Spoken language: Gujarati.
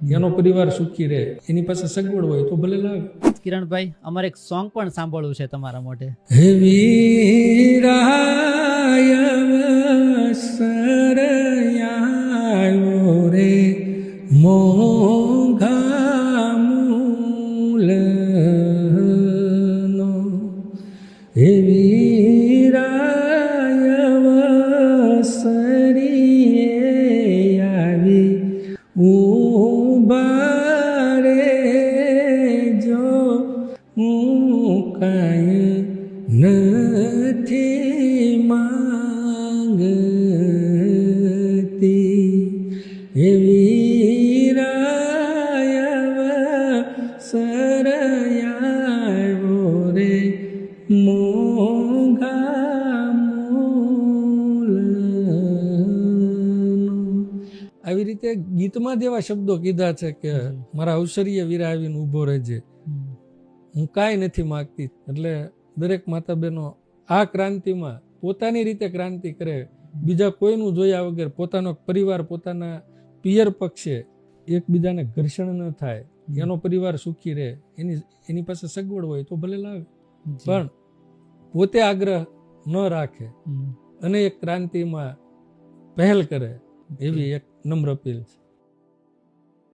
એનો પરિવાર સુખી રહે, એની પાસે સગવડ હોય તો ભલે લાવે. કિરણભાઈ, અમારે એક સોંગ પણ સાંભળવું છે તમારા માટે. હે વીરાય સરયાયો રે મોંઘા મૂલનો, હે વીરાય સરીએ આવી ઉભા રે જો હું કાંઈ નથી માંગતી, એવી રાયવ સરયાવો રે મોંઘા મૂલનો. આવી રીતે ગીતમાં જ એવા શબ્દો કીધા છે કે મારા અવસરીય વીરા આવીને ઊભો રહેજે, હું કાંઈ નથી માગતી. એટલે દરેક માતા બહેનો આ ક્રાંતિમાં પોતાની રીતે ક્રાંતિ કરે, બીજા કોઈનું જોયા વગર પોતાનો પરિવાર, પોતાના પિયર પક્ષે એકબીજાને ઘર્ષણ ન થાય, એનો પરિવાર સુખી રહે, એની પાસે સગવડ હોય તો ભલે લાવે, પણ પોતે આગ્રહ ન રાખે અને એક ક્રાંતિમાં પહેલ કરે, એવી એક નમ્ર અપીલ છે.